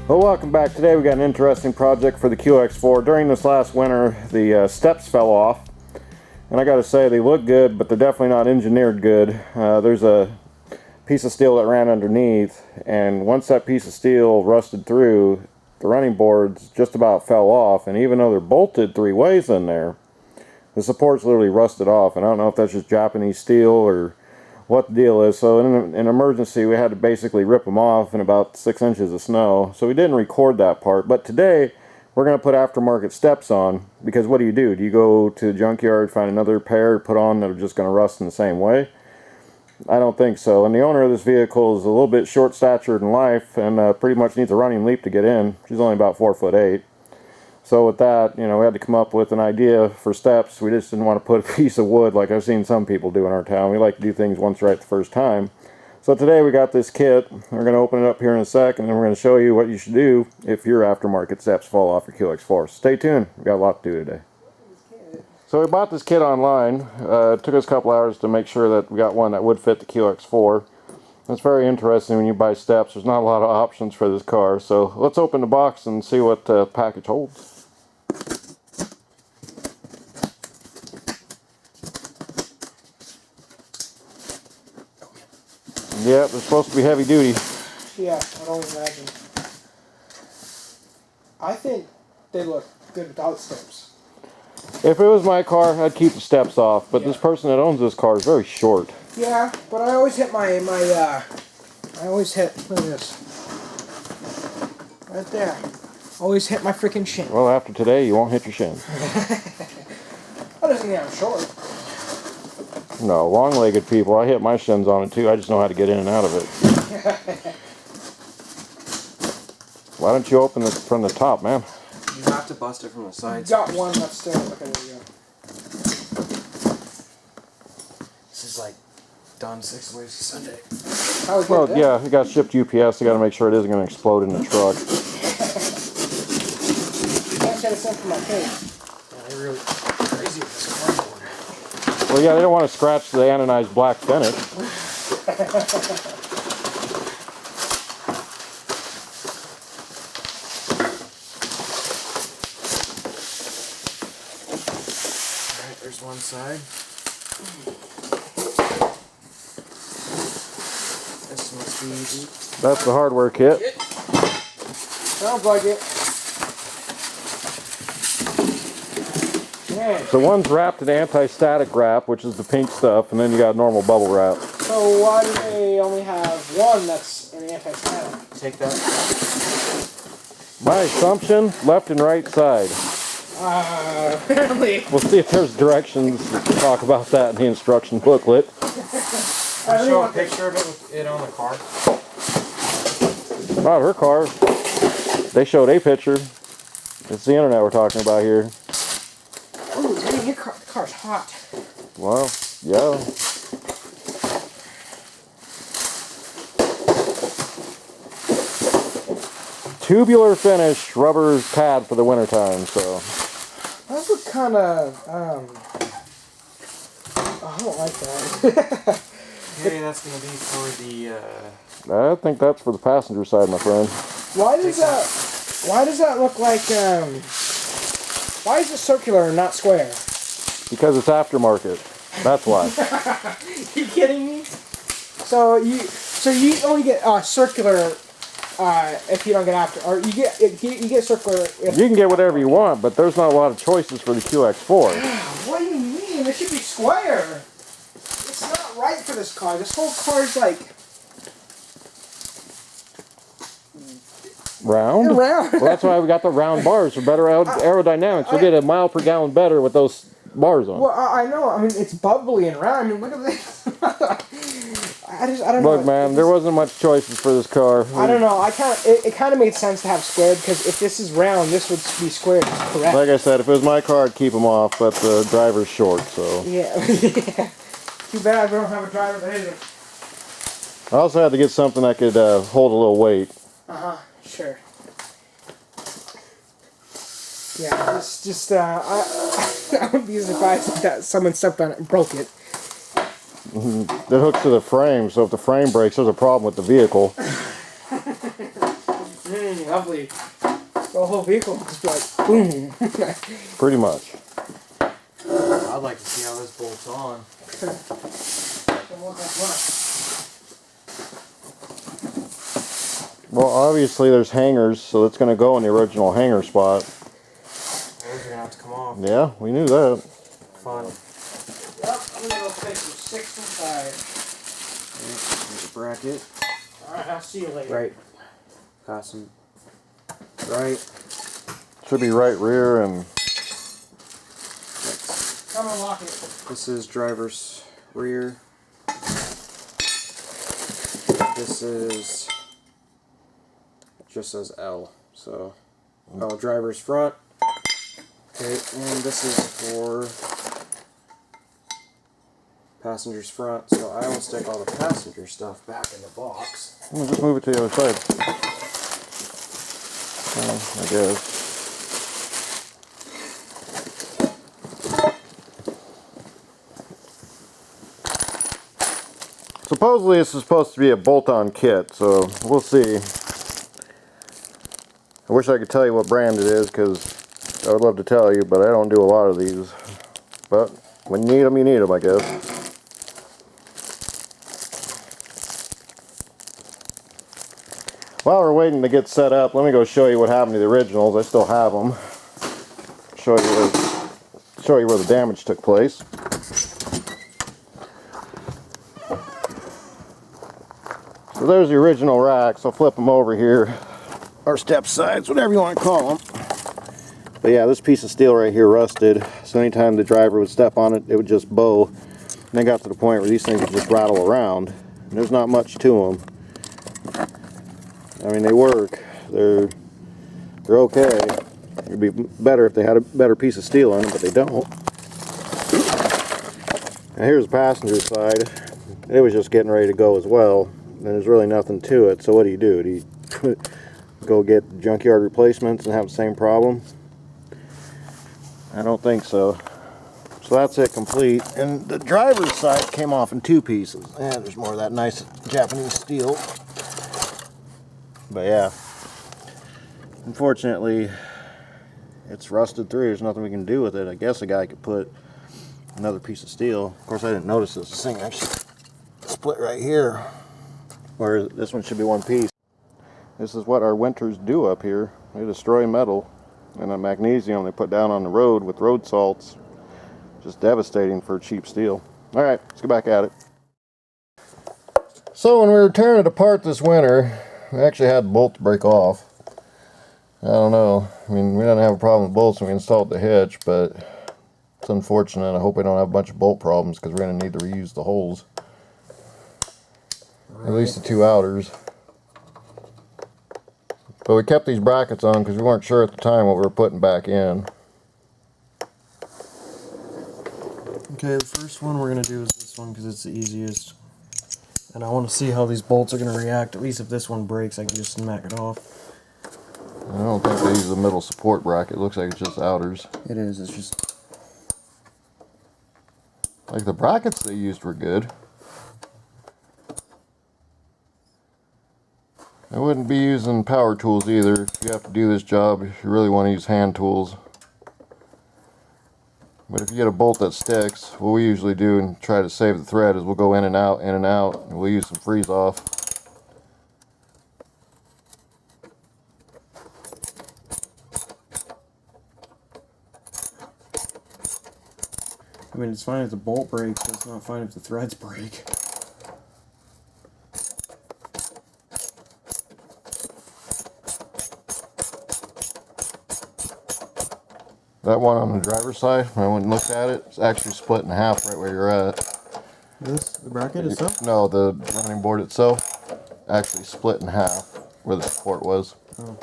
Well, welcome back. Today we got an interesting project for the QX4. During this last winter, the steps fell off, and I gotta say they look good, but they're definitely not engineered good. There's a piece of steel that ran underneath, and once that piece of steel rusted through, the running boards just about fell off, and even though they're bolted 3 ways in there, the supports literally rusted off. And I don't know if that's just Japanese steel or what the deal is. So in an emergency, we had to basically rip them off in about 6 inches of snow. So we didn't record that part. But today, we're going to put aftermarket steps on, because what do? Do you go to the junkyard, find another pair, put on that are just going to rust in the same way? I don't think so. And the owner of this vehicle is a little bit short-statured in life, and pretty much needs a running leap to get in. She's only about 4'8". So with that, you know, we had to come up with an idea for steps. We just didn't want to put a piece of wood like I've seen some people do in our town. We like to do things once right the first time. So today we got this kit. We're going to open it up here in a sec, and then we're going to show you what you should do if your aftermarket steps fall off your QX4. Stay tuned. We've got a lot to do today. So we bought this kit online. It took us a couple hours to make sure that we got one that would fit the QX4. It's very interesting when you buy steps. There's not a lot of options for this car. So let's open the box and see what the package holds. Yeah, they're supposed to be heavy duty. Yeah, I don't imagine. I think they look good without steps. If it was my car, I'd keep the steps off, but this person that owns this car is very short. Yeah, but I always hit I always hit, look at this. Right there. Always hit my freaking shin. Well, after today, you won't hit your shin. That doesn't mean I'm short. No, long-legged people, I hit my shins on it too. I just know how to get in and out of it. Why don't you open it from the top, man? You have to bust it from the sides. Got one that's still, okay, there we go. This is like done 6 ways to Sunday. How we Well, get yeah, it got shipped UPS. They got to make sure it isn't going to explode in the truck. Can't get a cent for my cake. Yeah, they're really crazy with this cardboard. Well, yeah, they don't want to scratch the anodized black finish. Alright, there's one side. This must be easy. That's the hardware kit. Sounds like it. Man. So one's wrapped in anti-static wrap, which is the pink stuff, and then you got normal bubble wrap. So why do they only have one that's an anti-static? Take that. My assumption, left and right side. Apparently. We'll see if there's directions to talk about that in the instruction booklet. Show a picture of it with it on the car. Not her car. They showed a picture. It's the internet we're talking about here. Ooh, dang, your car's hot. Well, yeah. Tubular finish rubber pad for the wintertime, so. That's what kind of, I don't like that. Okay, that's going to be for the, I think that's for the passenger side, my friend. why does that look like, why is it circular and not square? Because it's aftermarket. That's why. You kidding me? So you only get circular if you don't get after, or you get circular. If, You can get whatever you want, but there's not a lot of choices for the QX4. what do you mean? It should be square. It's not right for this car. This whole car is like Round? round. Well, that's why we got the round bars for better aerodynamics. We'll get a mile per gallon better with those bars on. Well, I know. I mean, it's bubbly and round. I mean, look at this. I don't know. Look, man, there wasn't much choices for this car. I don't know. It kind of made sense to have squared, because if this is round, this would be squared. Correct. Like I said, if it was my car, I'd keep them off, but the driver's short, so. Yeah. Yeah. Too bad we don't have a driver that isn't. I also had to get something that could hold a little weight. Sure. Yeah, it's just, I wouldn't be surprised if that someone stepped on it and broke it. It hooks to the frame, so if the frame breaks, there's a problem with the vehicle. anything lovely, the whole vehicle will just be like, boom. Pretty much. I'd like to see how this bolts on. Well, obviously there's hangers, so it's going to go in the original hanger spot. Those are gonna have to come off. Yeah, we knew that. Fun. Yep, I'm gonna go fix some 6 inside. There's a bracket. Alright, I'll see you later. Right. Passing. Right. Should be right rear and Come and lock it. This is driver's rear. This is just says L. So, oh, driver's front. Okay, and this is for passenger's front. So I will stick all the passenger stuff back in the box. just move it to the other side. I guess. Supposedly this is supposed to be a bolt-on kit, so we'll see. I wish I could tell you what brand it is, because I would love to tell you, but I don't do a lot of these. But when you need them, I guess. While we're waiting to get set up, let me go show you what happened to the originals. I still have them. Show you where the damage took place. So there's the original racks. I'll flip them over here. Or step sides, whatever you want to call them. But yeah, this piece of steel right here rusted. So anytime the driver would step on it, it would just bow. And then got to the point where these things would just rattle around. And there's not much to them. I mean, they work. They're okay. It'd be better if they had a better piece of steel on them, but they don't. Now here's the passenger side. It was just getting ready to go as well. And there's really nothing to it. So what do? Do you go get junkyard replacements and have the same problem? I don't think so. So that's it complete. And the driver's side came off in 2 pieces. And there's more of that nice Japanese steel. But yeah, unfortunately, it's rusted through. There's nothing we can do with it. I guess a guy could put another piece of steel. Of course, I didn't notice this thing actually split right here, where this one should be one piece. This is what our winters do up here. They destroy metal, and the magnesium they put down on the road with road salts. Just devastating for cheap steel. All right, let's get back at it. So when we were tearing it apart this winter, we actually had bolts break off. I don't know. I mean, we didn't have a problem with bolts when we installed the hitch, but it's unfortunate. I hope we don't have a bunch of bolt problems, because we're going to need to reuse the holes. At least the 2 outers. But we kept these brackets on because we weren't sure at the time what we were putting back in. Okay, the first one we're going to do is this one because it's the easiest. And I want to see how these bolts are going to react. At least if this one breaks, I can just smack it off. I don't think they use the middle support bracket. It looks like it's just outers. It is, it's just... Like the brackets they used were good. I wouldn't be using power tools either. If you have to do this job, you really want to use hand tools. But if you get a bolt that sticks, what we usually do and try to save the thread is we'll go in and out, and we'll use some freeze off. I mean, it's fine if the bolt breaks, but it's not fine if the threads break. That one on the driver's side, when I went and looked at it, it's actually split in half right where you're at. This, the bracket itself? No, the running board itself actually split in half where the support was. Oh.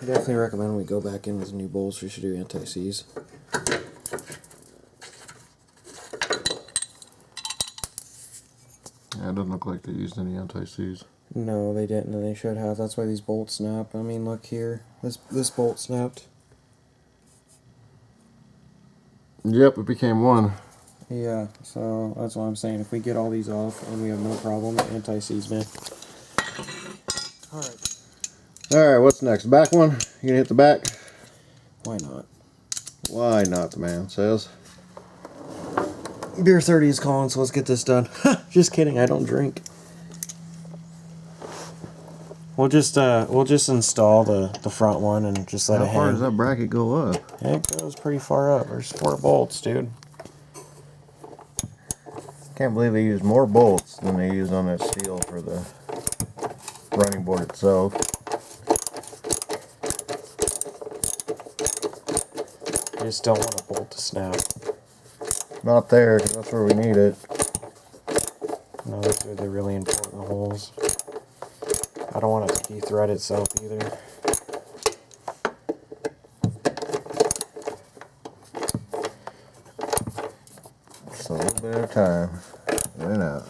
I definitely recommend we go back in with new bolts. We should do anti-seize. Yeah, it doesn't look like they used any anti-seize. No, they didn't, and they should have. That's why these bolts snapped. I mean, look here. This bolt snapped. Yep, it became one. Yeah, so that's what I'm saying. If we get all these off and we have no problem, anti-seize, man. Alright. Alright, what's next? Back one? You gonna hit the back? Why not? Why not, the man says. Beer 30 is calling, so let's get this done. Just kidding, I don't drink. We'll just install the front one and just let it hang. How far does that bracket go up? It goes pretty far up. There's 4 bolts, dude. Can't believe they used more bolts than they used on that steel for the running board itself. I just don't want a bolt to snap. Not there, because that's where we need it. No, those are the really important holes. I don't want it to de-thread itself either. Just a little bit of time. In and out.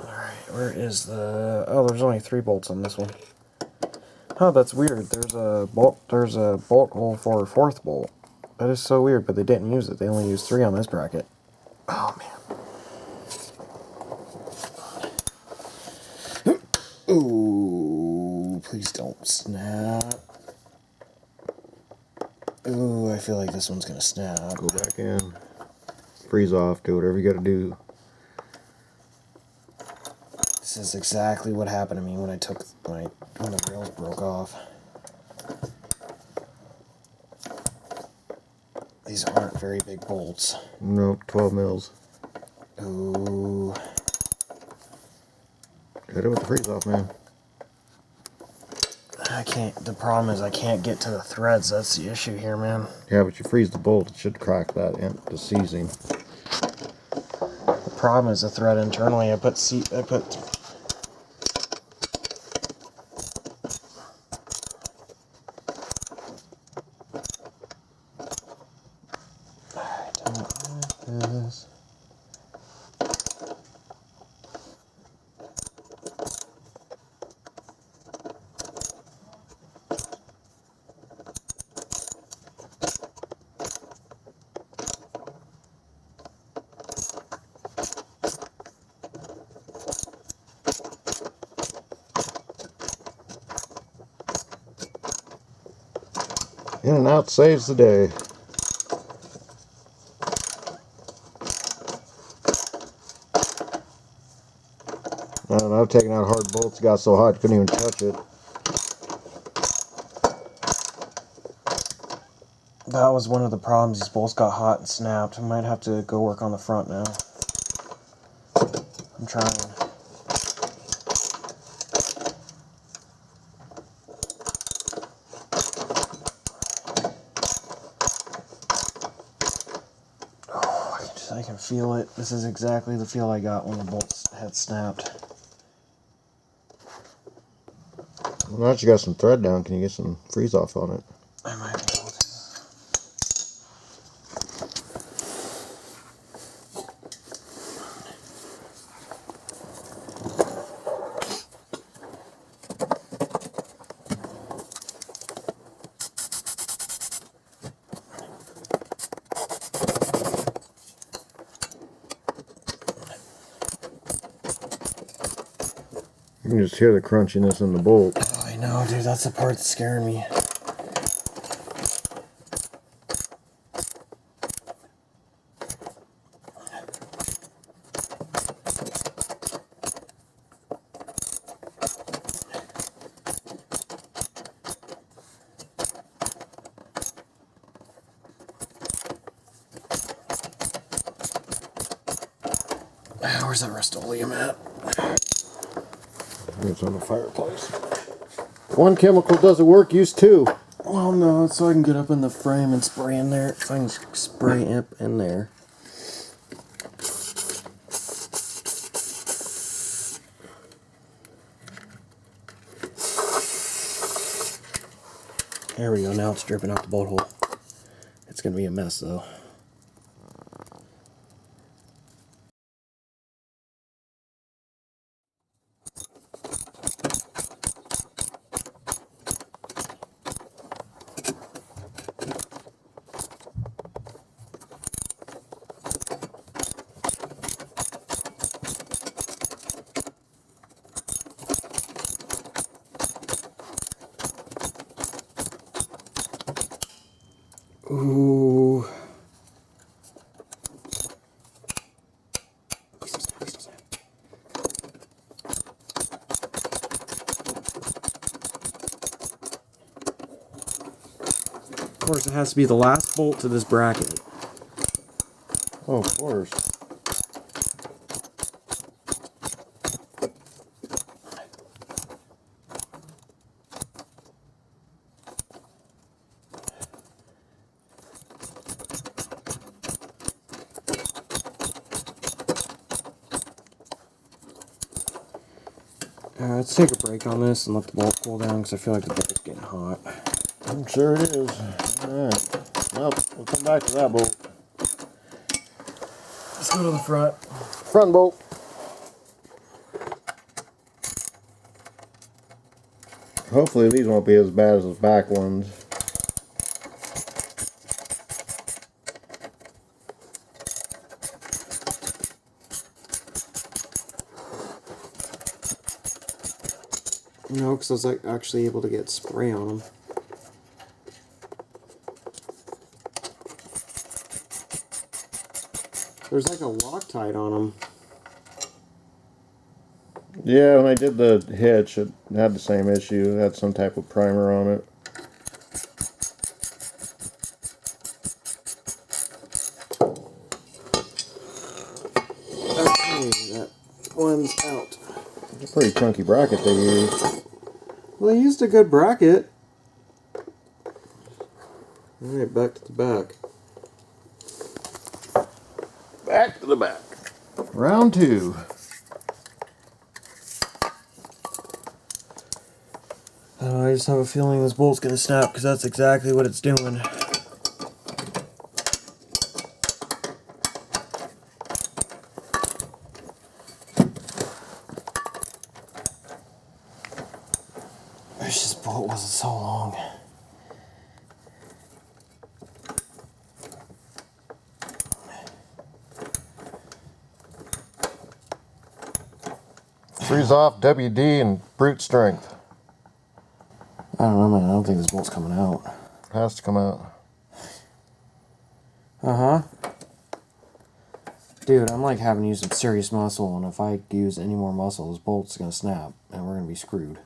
Alright, where is the... Oh, there's only 3 bolts on this one. Oh, that's weird. There's a bolt hole for a 4th bolt. That is so weird, but they didn't use it. They only used 3 on this bracket. Oh, man. Ooh, please don't snap. Ooh, I feel like this one's gonna snap. Go back in. Freeze off. Do whatever you gotta do. This is exactly what happened to me when when the rails broke off. These aren't very big bolts. Nope, 12 mils. Ooh. Hit it with the freeze off, man. I can't, the problem is I can't get to the threads. That's the issue here, man. Yeah, but you freeze the bolt, it should crack that in the seizing. The problem is the thread internally. I put I don't like this. In and out saves the day. And I've taken out hard bolts, got so hot couldn't even touch it. That was one of the problems. These bolts got hot and snapped. I might have to go work on the front now. I'm trying. Oh, I can feel it. This is exactly the feel I got when the bolts had snapped. Well, now that you got some thread down, can you get some freeze off on it? I might be able to. You can just hear the crunchiness in the bolt. Oh, I know, dude. That's the part that's scaring me. Where's that Rust-Oleum at? It's on the fireplace. One chemical doesn't work, use 2. Well, no, it's so I can get up in the frame and spray in there. So I can spray up in there. There we go. Now it's dripping out the bolt hole. It's gonna be a mess, though. Ooh. Of course, it has to be the last bolt to this bracket. Oh, of course. Let's take a break on this and let the bolt cool down because I feel like the bolt's getting hot. I'm sure it is. Alright. Well, we'll come back to that bolt. Let's go to the front. Front bolt. Hopefully these won't be as bad as those back ones. No, because I was like actually able to get spray on them. There's like a Loctite on them. Yeah, when I did the hitch, it had the same issue. It had some type of primer on it. Okay, that one's out. It's a pretty chunky bracket they used. Well, they used a good bracket. Alright, back to the back. Back to the back. Round 2. I just have a feeling this bolt's gonna snap because that's exactly what it's doing. Wish this bolt wasn't so long. Freeze off WD and brute strength. I don't know, man. I don't think this bolt's coming out. Has to come out. Uh-huh. Dude, I'm like having to use some serious muscle, and if I use any more muscle, this bolt's gonna snap, and we're gonna be screwed.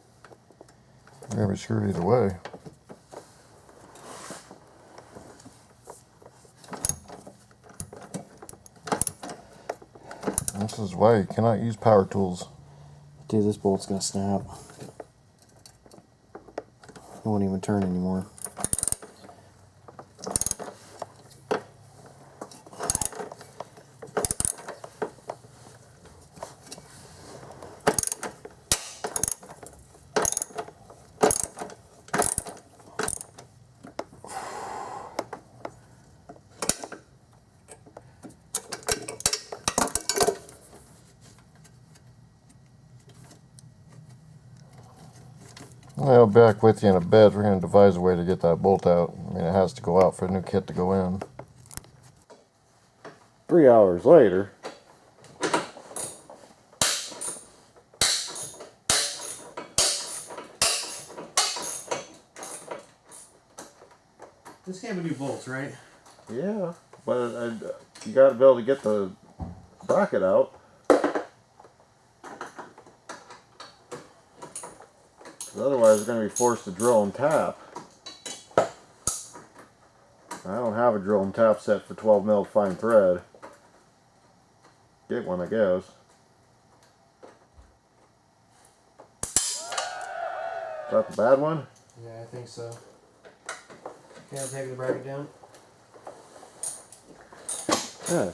We're gonna be screwed either way. This is why you cannot use power tools. Dude, this bolt's gonna snap. It won't even turn anymore. I'll be back with you in a bit. We're going to devise a way to get that bolt out. I mean, it has to go out for the new kit to go in. 3 hours later. This can't be new bolts, right? Yeah, but you got to be able to get the bracket out. Otherwise, we're going to be forced to drill and tap. I don't have a drill and tap set for 12 mil fine thread. Get one, I guess. Is that the bad one? Yeah, I think so. Okay, I'll take the bracket down. Yeah.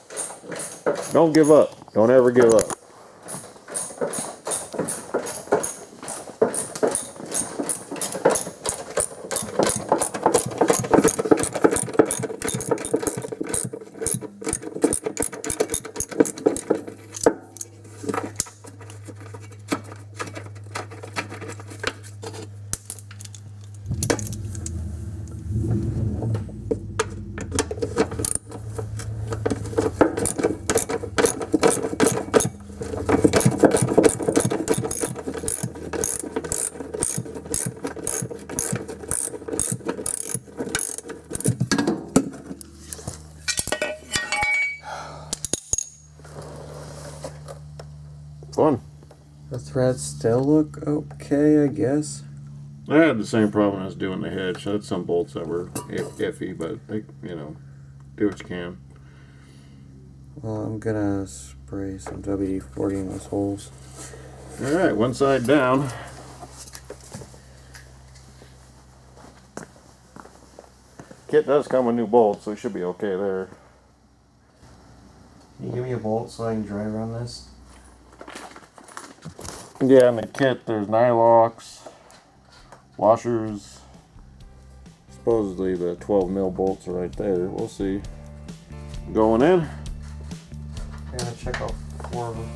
Don't give up. Don't ever give up. fun. The threads still look okay, I guess. I had the same problem as doing the hitch. I had some bolts that were iffy, but they, you know, do what you can. Well, I'm gonna spray some WD-40 in those holes. All right, one side down. Kit does come with new bolts, so we should be okay there. Can you give me a bolt so I can dry run this? Yeah, in the kit there's nylocks, washers. Supposedly the 12 mil bolts are right there. We'll see. Going in. I'm gonna check out 4 of them.